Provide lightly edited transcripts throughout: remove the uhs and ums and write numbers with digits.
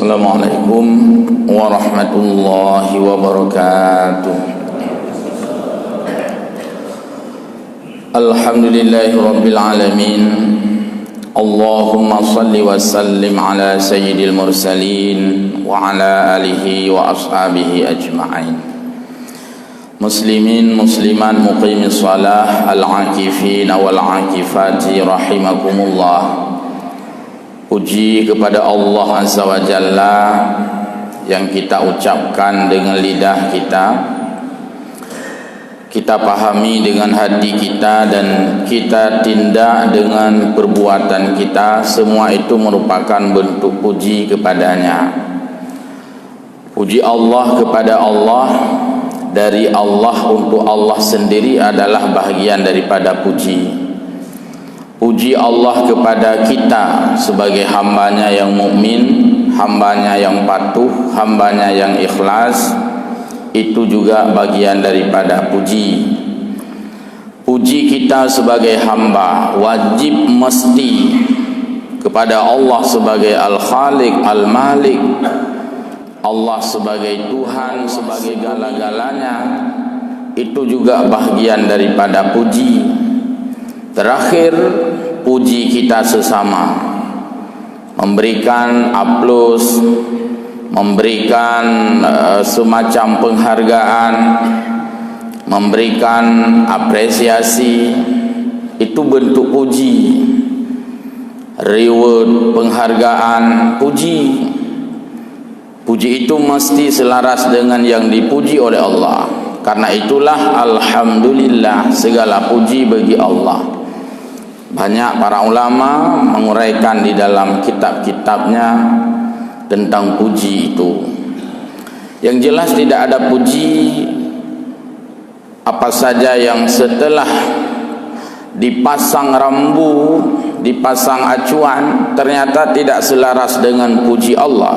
Assalamualaikum warahmatullahi wabarakatuh. Alhamdulillahi rabbil alamin. Allahumma salli wa sallim ala sayyidil mursalin wa ala alihi wa ashabihi ajma'in. Muslimin muslimat muqimis salah al-akifin wal-akifati rahimakumullah. Puji kepada Allah Azza wa Jalla yang kita ucapkan dengan lidah kita pahami dengan hati kita, dan kita tindak dengan perbuatan kita. Semua itu merupakan bentuk puji kepadanya. Puji Allah kepada Allah, dari Allah untuk Allah sendiri adalah bahagian daripada puji. Puji Allah kepada kita sebagai hambanya yang mukmin, hambanya yang patuh, hambanya yang ikhlas, itu juga bagian daripada puji. Puji kita sebagai hamba wajib mesti kepada Allah sebagai Al-Khaliq, Al-Malik, Allah sebagai Tuhan, sebagai segala-galanya. Itu juga bahagian daripada puji. Terakhir, puji kita sesama, memberikan aplaus, memberikan semacam penghargaan, memberikan apresiasi, itu bentuk puji. Reward, penghargaan, puji. Puji itu mesti selaras dengan yang dipuji oleh Allah. Karena itulah alhamdulillah, segala puji bagi Allah. Banyak para ulama menguraikan di dalam kitab-kitabnya tentang puji itu. Yang jelas tidak ada puji apa saja yang setelah dipasang rambu, dipasang acuan, ternyata tidak selaras dengan puji Allah.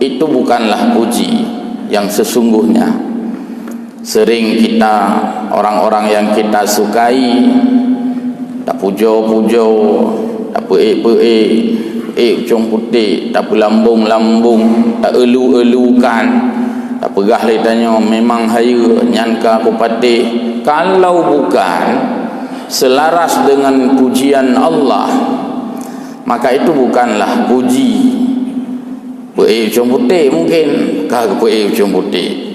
Itu bukanlah puji yang sesungguhnya. Sering kita, orang-orang yang kita sukai, tak pujo-pujo, tak peik-peik, ucung putih, tak pelambung-lambung, tak elu-elukan, tak pegah le tanya memang haya nyanka aku patih. Kalau bukan selaras dengan pujian Allah, maka itu bukanlah puji. Peik ucung putih mungkin kah peik ucung putih,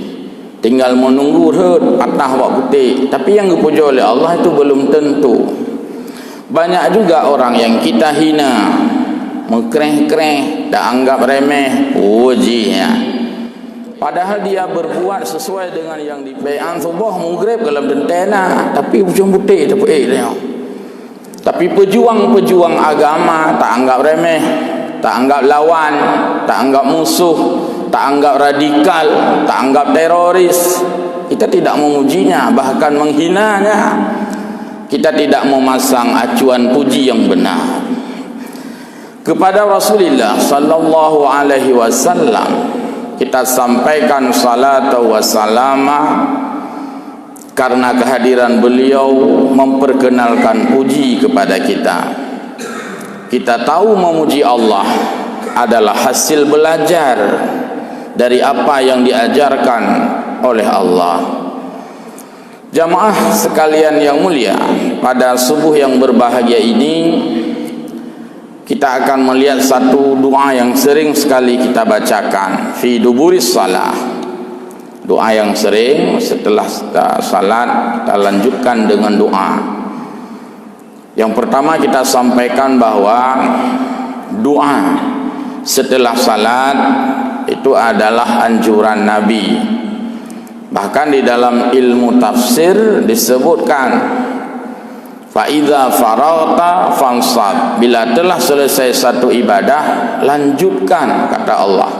tinggal menunggu patah wak putih, tapi yang dipuji oleh Allah itu belum tentu. Banyak juga orang yang kita hina, mengkreh-kreh, tak anggap remeh pujinya, padahal dia berbuat sesuai dengan yang dipean subuh menggrib dalam dentena, tapi ujung putih tapi pejuang-pejuang agama tak anggap remeh, tak anggap lawan, tak anggap musuh, tak anggap radikal, tak anggap teroris. Kita tidak memujinya, bahkan menghinanya. Kita tidak memasang acuan puji yang benar kepada Rasulullah sallallahu alaihi wasallam. Kita sampaikan salat wa salama karena kehadiran beliau memperkenalkan puji kepada kita. Kita tahu memuji Allah adalah hasil belajar dari apa yang diajarkan oleh Allah. Jamaah sekalian yang mulia, pada subuh yang berbahagia ini kita akan melihat satu doa yang sering sekali kita bacakan fi duburis salah. Doa yang sering setelah salat kita lanjutkan dengan doa. Yang pertama kita sampaikan bahwa doa setelah salat itu adalah anjuran Nabi. Bahkan di dalam ilmu tafsir disebutkan, fa idza faragta fansab, bila telah selesai satu ibadah lanjutkan, kata Allah.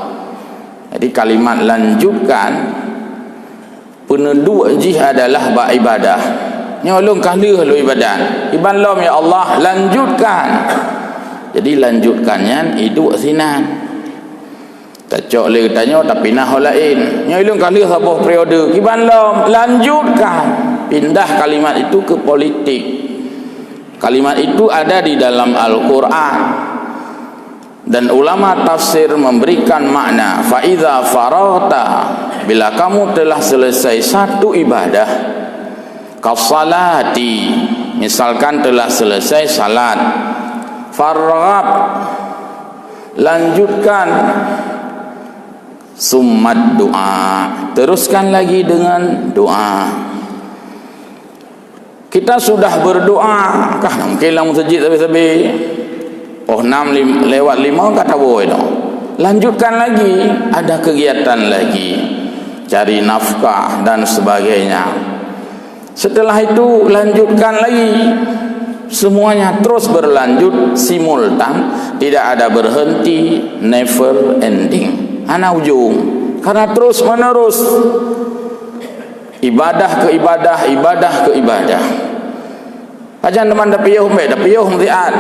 Jadi kalimat lanjutkan peneduk jih adalah beribadah. Nyolong kali lu ibadah. Iban lom ya Allah lanjutkan. Jadi lanjutkannya hidup sinan. Cocok le tanya tapi nah lain. Nyolong kali sabah periode. Iban lom lanjutkan. Pindah kalimat itu ke politik. Kalimat itu ada di dalam Al-Quran. Dan ulama tafsir memberikan makna fa iza faraghta, bila kamu telah selesai satu ibadah, kasalati, misalkan telah selesai salat, farghab, lanjutkan, summat doa, teruskan lagi dengan doa. Kita sudah berdoa kah mungkin lah masjid habis-habis, oh 6 lewat 5 kata boleh dah. Lanjutkan lagi, ada kegiatan lagi, cari nafkah dan sebagainya. Setelah itu lanjutkan lagi, semuanya terus berlanjut simultan, tidak ada berhenti, never ending, ana ujung, karena terus menerus ibadah ke ibadah, ibadah ke ibadah. Ajan teman dah piyuh melihat,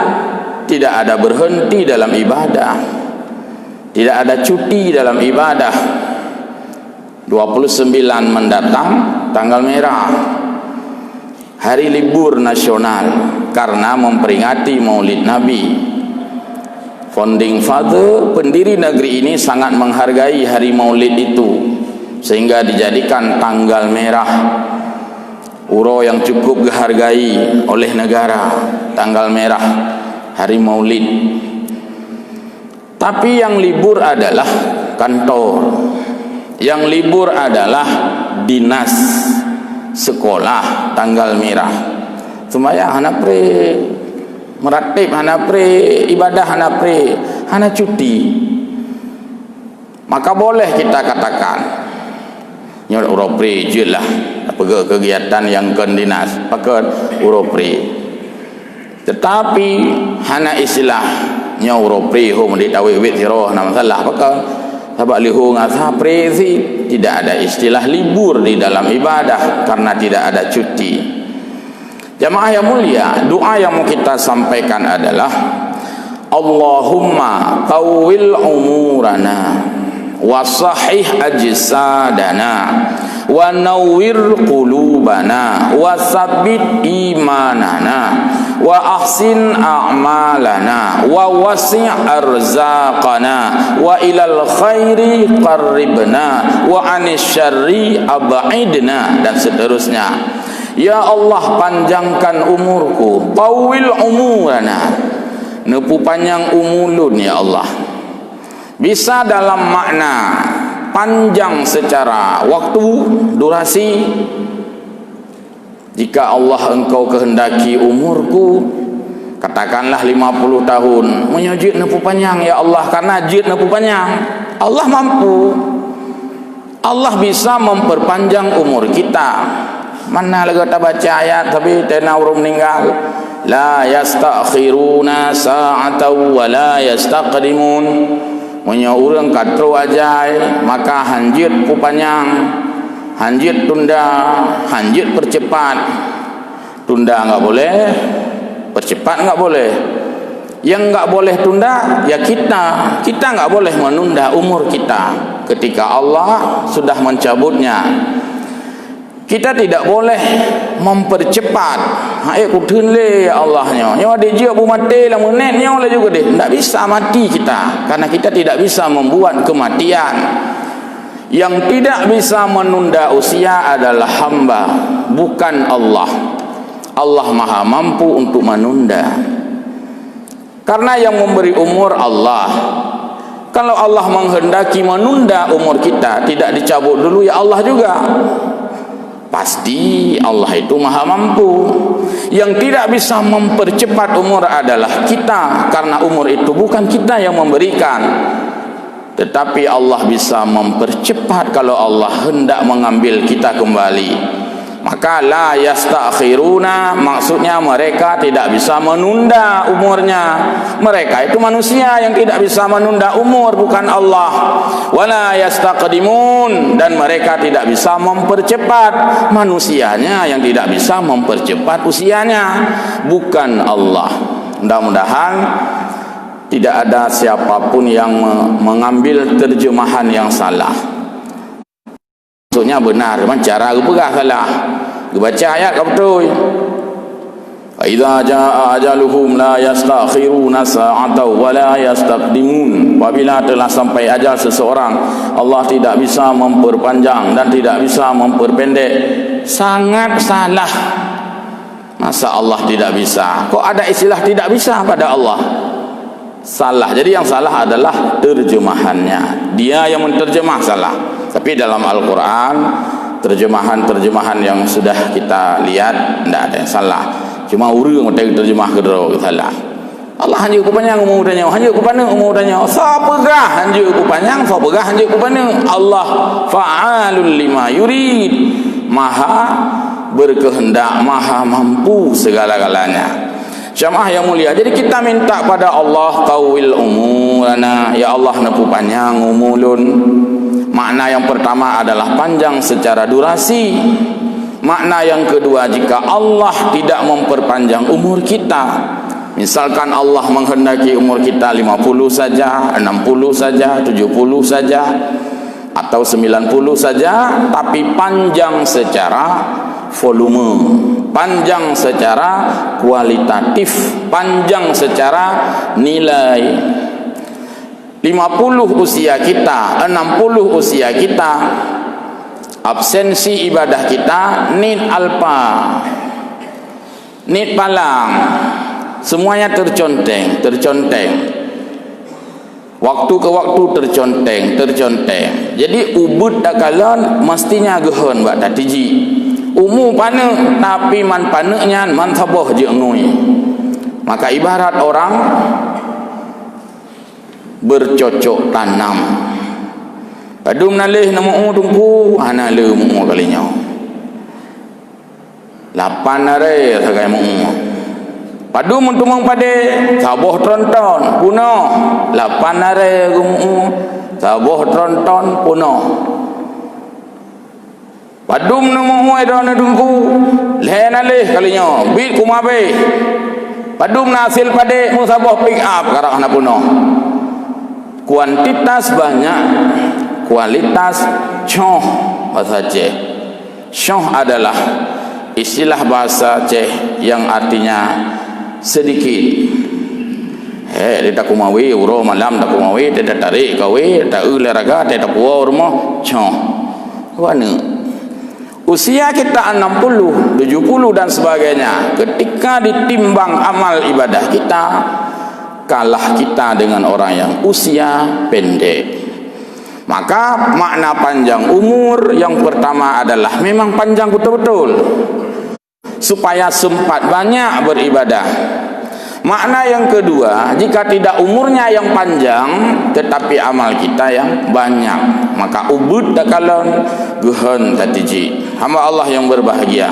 tidak ada berhenti dalam ibadah, tidak ada cuti dalam ibadah. 29 mendatang tanggal merah, hari libur nasional karena memperingati Maulid Nabi. Founding father, pendiri negeri ini sangat menghargai hari Maulid itu, sehingga dijadikan tanggal merah, uro yang cukup dihargai oleh negara, tanggal merah, hari Maulid. Tapi yang libur adalah kantor, yang libur adalah dinas, sekolah, tanggal merah. Semaya hana pre, meratib hana pre, ibadah hana pre, hana cuti. Maka boleh kita katakan nyor uropri je lah, apa kegiatan yang ken dinas pakai uropri. Tetapi hana istilah nyor uropri hom di tawi wit siro nama salah pakai sebab lihu ngasah prezi, tidak ada istilah libur di dalam ibadah karena tidak ada cuti. Jamaah yang mulia, doa yang mau kita sampaikan adalah Allahumma qawwil umurana wa sahih ajsadana wa nawwir qulubana wa sabbit imanana wa ahsin a'malana wa wasi' arzaqana wa ilal khairi qarribna wa anis syarri ab'idna, dan seterusnya. Ya Allah, panjangkan umurku, tawil umurana, nepu panjang umulun ya Allah. Bisa dalam makna panjang secara waktu, durasi. Jika Allah engkau kehendaki umurku, katakanlah 50 tahun, menyujud nepu panjang ya Allah, karena jid nepu panjang. Allah mampu, Allah bisa memperpanjang umur kita. Mana lagi kita baca ayat tapi tena urung meninggal, la yastakhiruna sa'atan wa la yastaqdimun. Punya orang katro ajai, maka hanjit pupanyang, hanjit tunda, hanjit percepat. Tunda enggak boleh, percepat enggak boleh. Yang enggak boleh tunda ya kita enggak boleh menunda umur kita ketika Allah sudah mencabutnya. Kita tidak boleh mempercepat. Hai kutun le ya Allahnya. Nyo ada je bu mati lah menit nyo lah juga deh. Tak bisa mati kita karena kita tidak bisa membuat kematian. Yang tidak bisa menunda usia adalah hamba, bukan Allah. Allah Maha mampu untuk menunda. Karena yang memberi umur Allah. Kalau Allah menghendaki menunda umur kita, tidak dicabut dulu ya Allah juga. Pasti Allah itu maha mampu. Yang tidak bisa mempercepat umur adalah kita, karena umur itu bukan kita yang memberikan, tetapi Allah bisa mempercepat kalau Allah hendak mengambil kita kembali. Maka la yastakhiruna, maksudnya mereka tidak bisa menunda umurnya. Mereka itu manusia yang tidak bisa menunda umur, bukan Allah. Wala yastaqdimun, dan mereka tidak bisa mempercepat. Manusianya yang tidak bisa mempercepat usianya, bukan Allah. Mudah-mudahan tidak ada siapapun yang mengambil terjemahan yang salah. Maksudnya benar, cuma cara aku pegah salah. Aku baca ayat kau betul. Fa idza jaa ajaluhum la yastakhiruna sa'atan wa la yastaqdimun. Apabila telah sampai ajal seseorang, Allah tidak bisa memperpanjang dan tidak bisa memperpendek. Sangat salah. Masa Allah tidak bisa? Kok ada istilah tidak bisa pada Allah? Salah. Jadi yang salah adalah terjemahannya. Dia yang menterjemah salah. Tapi dalam Al-Quran, terjemahan-terjemahan yang sudah kita lihat tidak ada yang salah. Cuma orang yang terjemah kedua salah. Allah hanya kepanjang umur danya, hanya kepanjang umur danya. Siapa gah hanya kepanjang, siapa gah hanya kepanjang. Allah fa'alul lima yurid, maha berkehendak, maha mampu segala-galanya. Jamaah yang mulia, jadi kita minta pada Allah tawil umurana, ya Allah nepu panjang umulun. Makna yang pertama adalah panjang secara durasi. Makna yang kedua, jika Allah tidak memperpanjang umur kita, misalkan Allah menghendaki umur kita 50 saja, 60 saja, 70 saja, atau 90 saja, tapi panjang secara volume, panjang secara kualitatif, panjang secara nilai. 50 usia kita, 60 usia kita, absensi ibadah kita, nit alpa, nit palang, semuanya terconteng. Waktu ke waktu terconteng. Jadi ubud dakalan mestinya gehon buat tatiji. Umu pane tapi man panenya man saboh je ngui. Maka ibarat orang bercocok tanam. Padum nalih namu tungku ana le mu kalinya. 8 hari sagai mu. Padum mentumang pade saboh tronton puno 8 hari gumu saboh tronton puno. Padum namu edon tungku lenalih kalinya bit kumabe. Padum nasil pade mu saboh pick up karana puno. Kuantitas banyak, kualitas coh bahasa Aceh. Coh adalah istilah bahasa Aceh yang artinya sedikit. Dia tak kumawi uro malam tak kumawi, dia tak tarik kawe, tak ularaga, dia tak puas rumah coh. Wana usia kita 60, 70 dan sebagainya, ketika ditimbang amal ibadah kita, kalah kita dengan orang yang usia pendek. Maka makna panjang umur yang pertama adalah memang panjang betul-betul supaya sempat banyak beribadah. Makna yang kedua, jika tidak umurnya yang panjang tetapi amal kita yang banyak, maka ubud dakalon guhon tatiji. Hamba Allah yang berbahagia.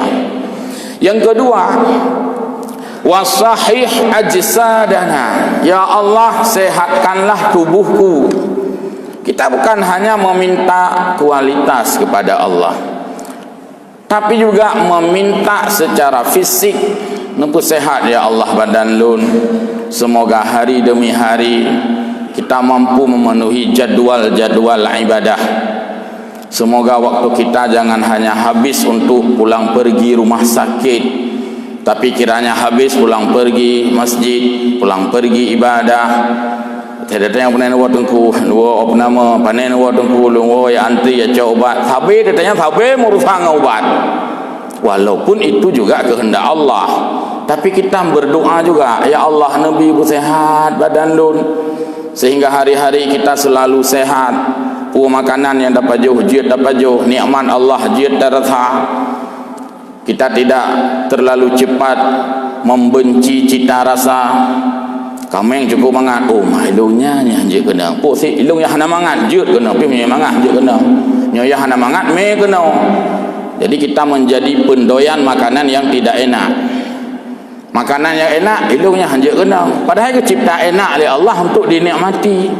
Yang kedua, wasahih ajsadana, ya Allah sehatkanlah tubuhku. Kita bukan hanya meminta kualitas kepada Allah, tapi juga meminta secara fisik. Nempu sehat ya Allah badan lun. Semoga hari demi hari kita mampu memenuhi jadual-jadual ibadah. Semoga waktu kita jangan hanya habis untuk pulang pergi rumah sakit, tapi kiranya habis pulang pergi masjid, pulang pergi ibadah. Tidak ada yang panen buat tengku, dua apa nama panen buat tengku, lu ya antri ya coba. Tapi katanya tapi merusak obat. Walaupun itu juga kehendak Allah, tapi kita berdoa juga, ya Allah Nabi ibu sehat badan lun, sehingga hari-hari kita selalu sehat. Makanan yang dapat jauh, jiat dapat jauh, nikmat Allah jiat terasa. Kita tidak terlalu cepat membenci cita rasa. Kami yang cukup mangat, oh mahilungnya ni je kena. Pok si ilung yang hana mangat je kena, pi punya mangat je kena. Nyoya hana mangat me kena. Jadi kita menjadi pendoyan makanan yang tidak enak. Makanan yang enak ilungnya hanya kena. Padahal itu cipta enak oleh Allah untuk dinikmati.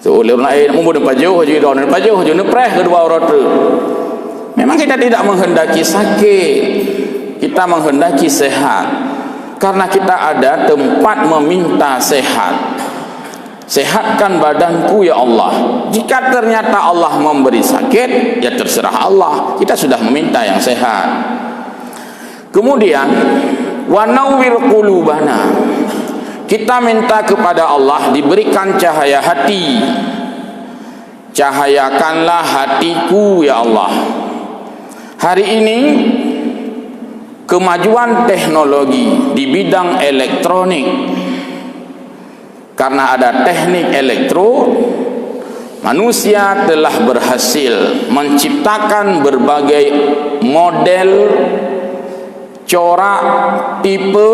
So oleh orang lain mumbu depan jauh je don depan jauh je nepreh kedua orang tu. Memang kita tidak menghendaki sakit, kita menghendaki sehat, karena kita ada tempat meminta sehat. Sehatkan badanku ya Allah. Jika ternyata Allah memberi sakit, ya terserah Allah, kita sudah meminta yang sehat. Kemudian wa nawwir qulubana, kita minta kepada Allah diberikan cahaya hati. Cahayakanlah hatiku ya Allah. Hari ini kemajuan teknologi di bidang elektronik, karena ada teknik elektro, manusia telah berhasil menciptakan berbagai model, corak, tipe,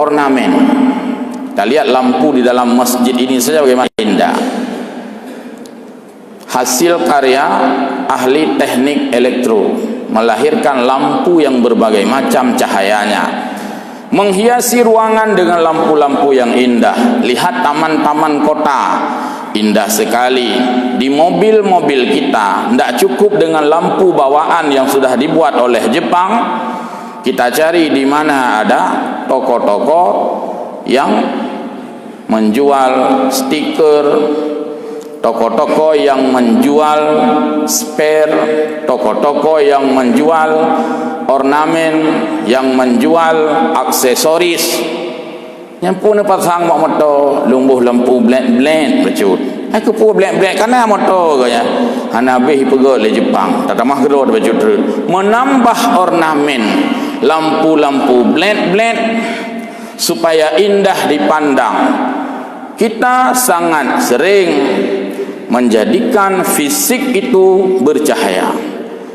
ornamen. Kita lihat lampu di dalam masjid ini saja bagaimana indah. Hasil karya ahli teknik elektro, melahirkan lampu yang berbagai macam cahayanya, menghiasi ruangan dengan lampu-lampu yang indah. Lihat taman-taman kota, indah sekali. Di mobil-mobil kita tidak cukup dengan lampu bawaan yang sudah dibuat oleh Jepang. Kita cari di mana ada toko-toko yang menjual stiker, toko-toko yang menjual spare, toko-toko yang menjual ornamen, yang menjual aksesoris. Yang pun pasang motor lumbuh lampu blend bercut. Aku pun blend karena motor kaya. Hanabih pergi le Jepang. Tak tamah kedua bercut. Menambah ornamen, lampu-lampu blend supaya indah dipandang. Kita sangat sering menjadikan fisik itu bercahaya.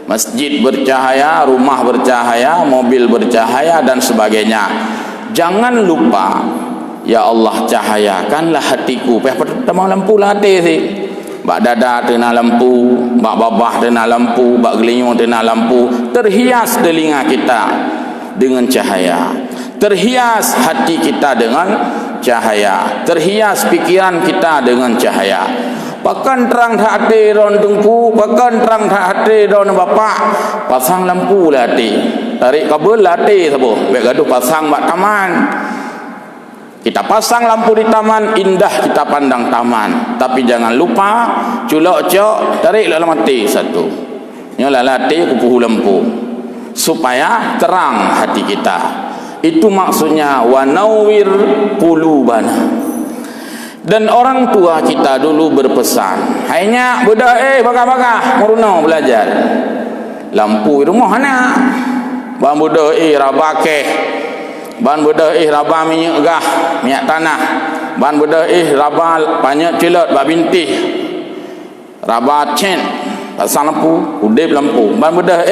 Masjid bercahaya, rumah bercahaya, mobil bercahaya dan sebagainya. Jangan lupa, ya Allah, cahayakanlah hatiku. Pertama lampu lah hati sih. Bak dada kena lampu, bak babah kena lampu, bak gelinyo kena lampu. Terhias telinga kita dengan cahaya, terhias hati kita dengan cahaya, terhias pikiran kita dengan cahaya. Pakan terang tak hati don tungku, pakan terang tak hati don bapak, pasang lampu lah hati, tarik kabel lah hati sabo, biar gaduh pasang bak taman. Kita pasang lampu di taman, indah kita pandang taman. Tapi jangan lupa culok-cok, tarik dalam hati satu, nyala hati kupuh lampu supaya terang hati kita. Itu maksudnya wa nawwir qulubana. Dan orang tua kita dulu berpesan, hanya budak bagah-bagah muruno belajar. Lampu rumah anak. Ban budak rabakeh. Ban budak raba minyak gah, minyak tanah. Ban budak raba banyak celot bak bintih. Raba cen, pasang lampu, udip lampu. Ban budak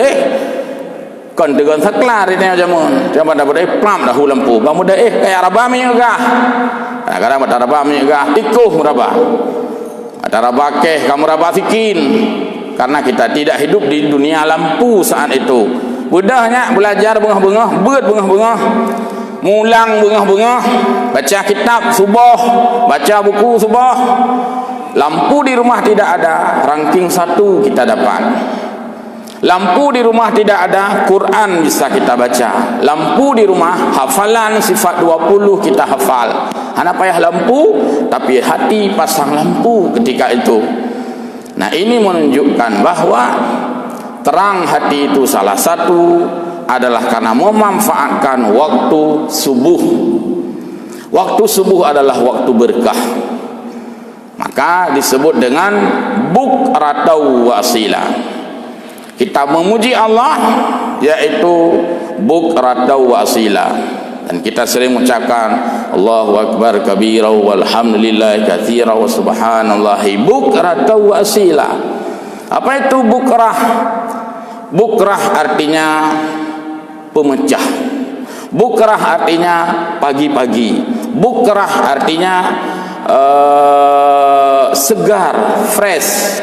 kon dengan saklar ini aja mun. Jangan pada budak plam dah lampu. Ban budak kayak raba minyak gah. Kadang-kadang pada raba minyak gah, ikuh raba. Ada raba keh, kamu raba sikin. Karena kita tidak hidup di dunia lampu saat itu. Mudahnya belajar bengah-bengah, beut bengah-bengah, mulang bengah-bengah, baca kitab subuh, baca buku subuh. Lampu di rumah tidak ada, ranking 1 kita dapat. Lampu di rumah tidak ada, Quran bisa kita baca. Lampu di rumah, hafalan sifat 20 kita hafal. Hana payah lampu, tapi hati pasang lampu ketika itu. Nah, ini menunjukkan bahwa terang hati itu salah satu adalah karena memanfaatkan waktu subuh. Waktu subuh adalah waktu berkah. Maka disebut dengan bukratan wasilah. Kita memuji Allah yaitu bukratan wasilah. Dan kita sering mengucapkan Allahu Akbar kabira walhamdulillah katsira wa subhanallahi bukratan wasilah. Apa itu bukrah? Bukrah artinya pemecah. Bukrah artinya pagi-pagi. Bukrah artinya segar, fresh.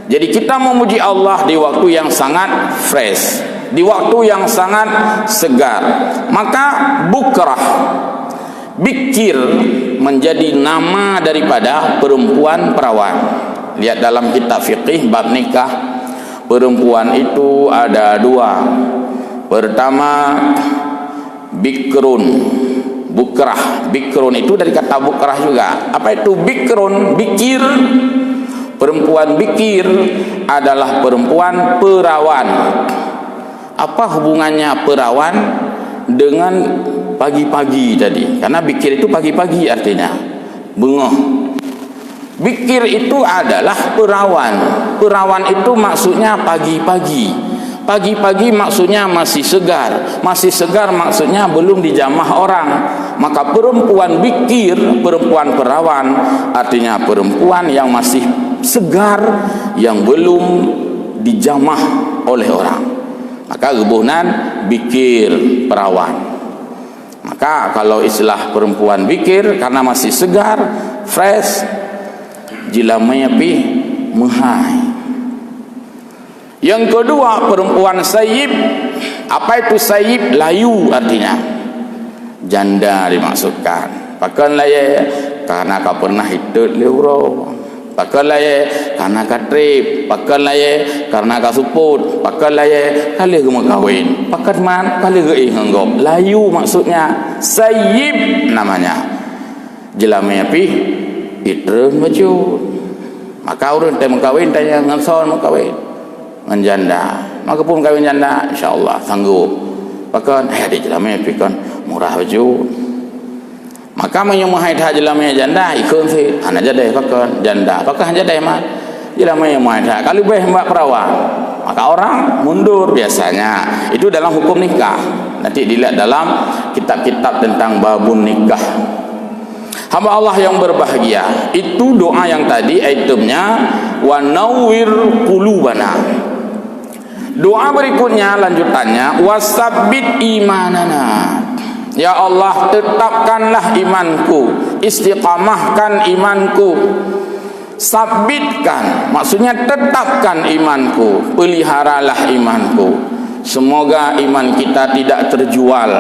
Jadi kita memuji Allah di waktu yang sangat fresh, di waktu yang sangat segar. Maka bukrah, bikir menjadi nama daripada perempuan perawan. Lihat dalam kitab fikih bab nikah, perempuan itu ada 2. Pertama bikrun, bukrah. Bikrun itu dari kata bukrah juga. Apa itu bikrun? Bikir. Perempuan bikir adalah perempuan perawan. Apa hubungannya perawan dengan pagi-pagi tadi. Karena bikir itu pagi-pagi artinya bengah. Bikir itu adalah perawan. Perawan itu maksudnya pagi-pagi. Pagi-pagi maksudnya masih segar. Masih segar maksudnya belum dijamah orang. Maka perempuan bikir, perempuan perawan, artinya perempuan yang masih segar, yang belum dijamah oleh orang. Maka gebunan bikir perawan. Maka kalau istilah perempuan bikir karena masih segar, fresh, jilamanya pi mehai. Yang kedua, perempuan sayyib. Apa itu sayyib? Layu artinya. Janda dimaksudkan. Pakan laye karena kau pernah hidup leuro. Pakan laye karena kau trip. Pakan laye karena kau suput. Pakan laye kali kau kawin. Pakan man kali kau inggop. Layu maksudnya. Sayyib namanya. Jelamnya pi idrun baju. Maka orang tak mengkawin tanya nganson mengkawin. Janda, maka pun kawin janda, insyaAllah sanggup. Bahkan dia jelamnya pikon murah baju. Maka menyemahai dah jelamnya janda, ikut sih. Anak jadai bahkan janda, bahkan jadai mah jelamnya mahai dah. Kalau boleh mbak perawan, maka orang mundur biasanya. Itu dalam hukum nikah. Nanti dilihat dalam kitab-kitab tentang babun nikah. Hamba Allah yang berbahagia, itu doa yang tadi itemnya wa nawwir qulubana. Doa berikutnya lanjutannya wasabbit imanana. Ya Allah, tetapkanlah imanku, istiqamahkan imanku, sabitkan, maksudnya tetapkan imanku, peliharalah imanku. Semoga iman kita tidak terjual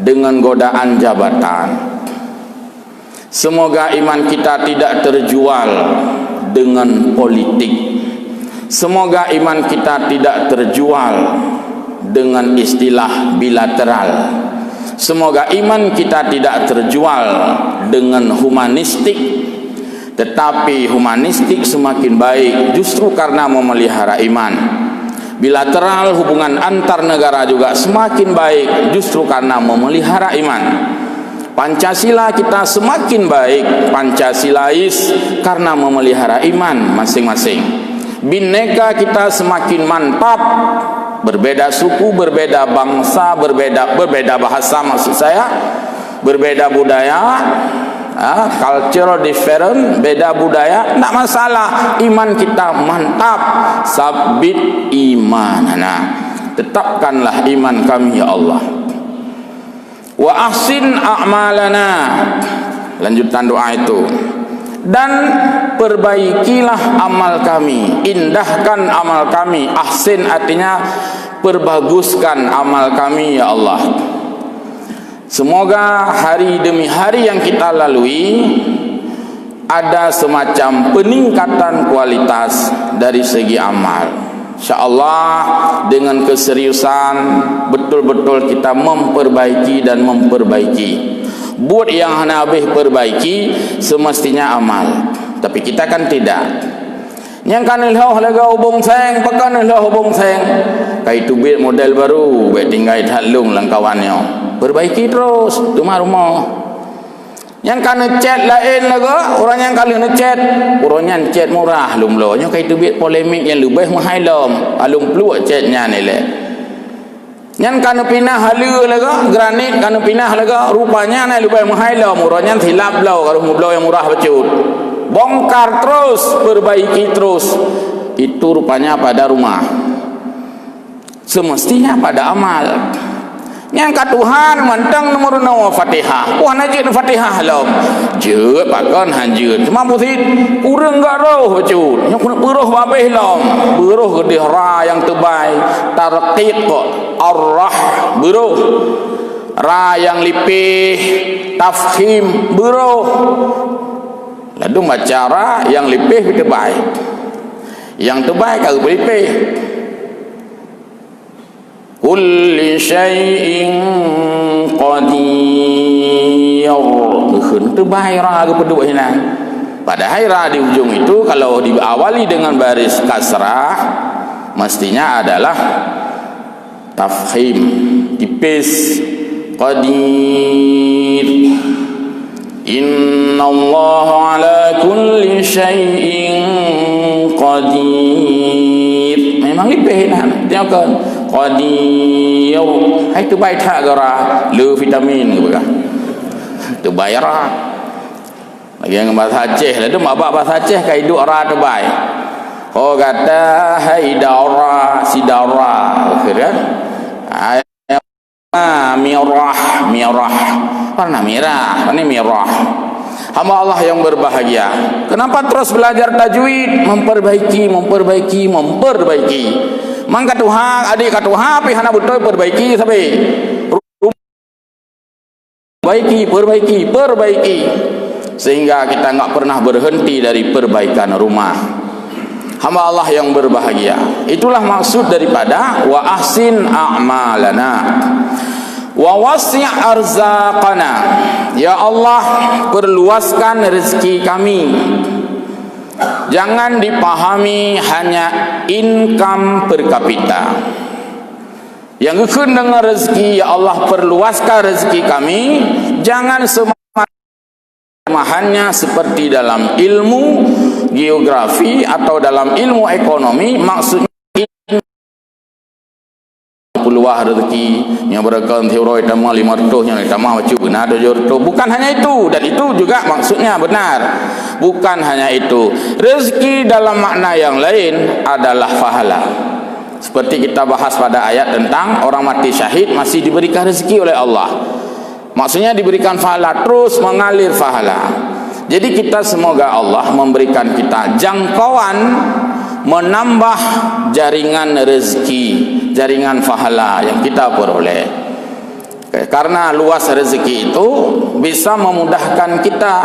dengan godaan jabatan. Semoga iman kita tidak terjual dengan politik. Semoga iman kita tidak terjual dengan istilah bilateral. Semoga iman kita tidak terjual dengan humanistik. Tetapi humanistik semakin baik justru karena memelihara iman. Bilateral, hubungan antar negara juga semakin baik justru karena memelihara iman. Pancasila kita semakin baik, Pancasilais, karena memelihara iman masing-masing. Bineka kita semakin mantap, berbeda suku, berbeda bangsa, berbeda bahasa maksud saya, berbeda budaya, cultural different, beda budaya, tak masalah. Iman kita mantap, sabit imanana, tetapkanlah iman kami ya Allah. Wa ahsin a'malana, lanjutan doa itu, dan perbaikilah amal kami, indahkan amal kami. Ahsin artinya perbaguskan amal kami ya Allah. Semoga hari demi hari yang kita lalui ada semacam peningkatan kualitas dari segi amal. InsyaAllah dengan keseriusan betul-betul kita memperbaiki dan memperbaiki. Buat yang habis perbaiki semestinya amal, tapi kita kan tidak. Yang kan ilah lega hubung seng, pakan ilah hubung seng. Kai tu bit model baru, bet tinggal halung langkawannya. Perbaiki terus rumah-rumah. Yang kan chat lain lega, orang yang kali ngechat, orangnya chat murah lumlo. Yang kai tu bit polemik yang lebih mahal lom, alung peluk chatnya ni le. Yang kana pinah halu lega granit, kana pinah lega rupanya na lebih mahal lah, murahnya hilap lah kalau mublo yang murah becut. Bongkar terus, perbaiki terus. Itu rupanya pada rumah, semestinya pada amal. Yang kat Tuhan mantang nomor 0 Fatihah. Wah najid Fatihah lah. Je pakon hanjut. Cuma pusit kurang enggak roh becut. Yang kena beruh babeh lah. Beruh gedih ra yang tebal. Tarqiq ar-rah beruh. Ra yang lipih, tafkhim beruh. Lalu baca ra yang lipih tebal. Yang tebal kagak lipih. Kulli syai'in qadir. Itu bahaya ke peduk hinan. Pada haira di ujung itu kalau diawali dengan baris kasrah mestinya adalah tafkhim, tipis. Qadir, innallaha ala kulli syai'in qadir. Memang lipih nak tengok kan. Qadir, hai tu baik tak gara le vitamin ke apa? Tu bayar. Lagi yang bahasa Aceh lah tu, mak bahasa Aceh kai hidup ra tu baik. Oh kata hai daura si daura kan. Mirah. Warna merah, ini mirah. Hamba Allah yang berbahagia. Kenapa terus belajar tajwid? Memperbaiki. Mang katuhang, adik katuhang, tapi hana betul perbaiki sampai. Perbaiki. Sehingga kita enggak pernah berhenti dari perbaikan rumah. Hamba Allah yang berbahagia. Itulah maksud daripada wa ahsin a'malana wa wasi' arzaqana. Ya Allah, perluaskan rezeki kami. Jangan dipahami hanya income per kapita. Yang kekun dengan rezeki, ya Allah perluaskan rezeki kami. Jangan semahannya seperti dalam ilmu geografi atau dalam ilmu ekonomi. Maksudnya peluah rezeki yang berkata teori tambah 500 yang tambah macam benar 700. Bukan hanya itu, dan itu juga maksudnya benar. Bukan hanya itu, rezeki dalam makna yang lain adalah pahala. Seperti kita bahas pada ayat tentang orang mati syahid masih diberikan rezeki oleh Allah. Maksudnya diberikan pahala, terus mengalir pahala. Jadi kita semoga Allah memberikan kita jangkauan menambah jaringan rezeki, jaringan pahala yang kita peroleh. Karena luas rezeki itu bisa memudahkan kita.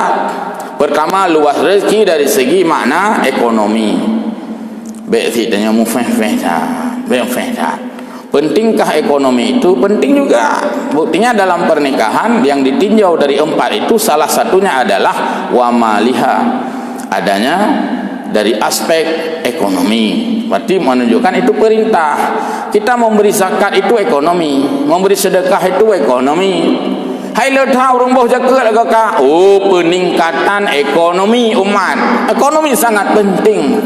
Pertama, luas rezeki dari segi makna ekonomi. Bektanya pentingkah ekonomi itu? Penting juga. Buktinya dalam pernikahan yang ditinjau dari 4 itu salah satunya adalah wamaliha, adanya dari aspek ekonomi. Berarti menunjukkan itu perintah. Kita memberi zakat itu ekonomi, memberi sedekah itu ekonomi. Hai le tahu orang boh jaga lagaka. Oh, peningkatan ekonomi umat. Ekonomi sangat penting.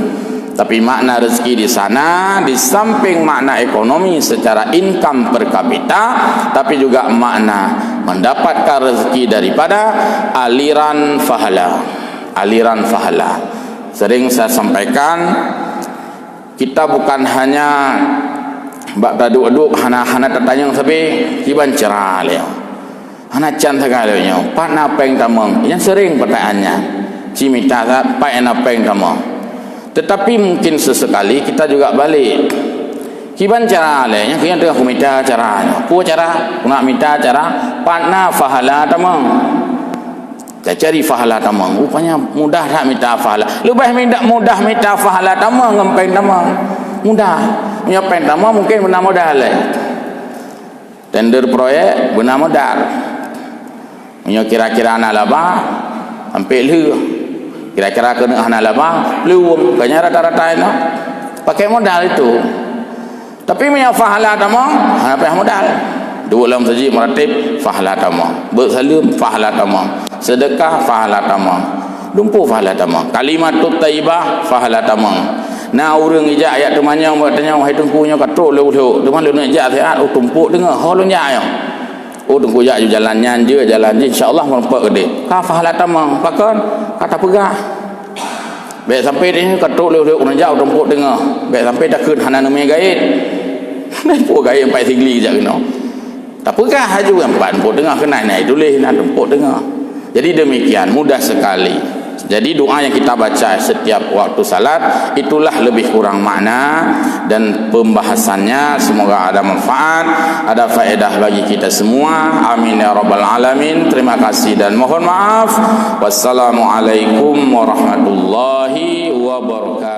Tapi makna rezeki di sana di samping makna ekonomi secara income per kapita, tapi juga makna mendapatkan rezeki daripada aliran pahala. Aliran pahala. Sering saya sampaikan, kita bukan hanya bak taduk-aduk hana tertanya sampai kiban cerah leo. Hana can sagalanya. Pak apa yang tamang? Yang sering pertanyaannya. Cimita pak apa yang tamang? Tetapi mungkin sesekali kita juga balik. Kiban cara leh, yang kena tengah kumita caranya. Pu cara, nak minta cara, partna fahala tamang. Saya cari fahala tamang. Rupanya mudah tak minta fahala. Lebih mudah minta fahala tamang, ngempeng tamang. Mudah. Nyempeng tamang mungkin benar modal leh. Tender proyek benar modal. Kira-kira anak laba, hampir lu. Kira-kira kena anak lama belum, kayaknya rata-rata itu pakai modal itu. Tapi punya fahala tamang, apa yang modal? Dua dalam saji meratib fahala tamang, bersalim fahala tamang, sedekah fahala tamang, lumpuh fahala tamang, kalimatut thayyibah fahala tamang. Nah orang ijak ayat tu manyang buat tanya wahai tungkunya katuk leu-leu, tu man lu nak ijak sihat oh tumpuk dengar holun ya yo. Oh tunggu jak jalannya je insya-Allah merempak gede. Ka fahala tamang pakon kata pegah. Baik sampai dia katuk leu-leu nak jak tumpuk dengar. Baik sampai dah keun hana nami gaib. Tumpuk gaib 4 sigli jak kena. Tak pegah aja empat tumpuk dengar kena naik tulis nak tumpuk dengar. Jadi demikian mudah sekali. Jadi doa yang kita baca setiap waktu salat itulah lebih kurang makna dan pembahasannya semoga ada manfaat, ada faedah bagi kita semua. Amin ya rabbal alamin. Terima kasih dan mohon maaf. Wassalamualaikum warahmatullahi wabarakatuh.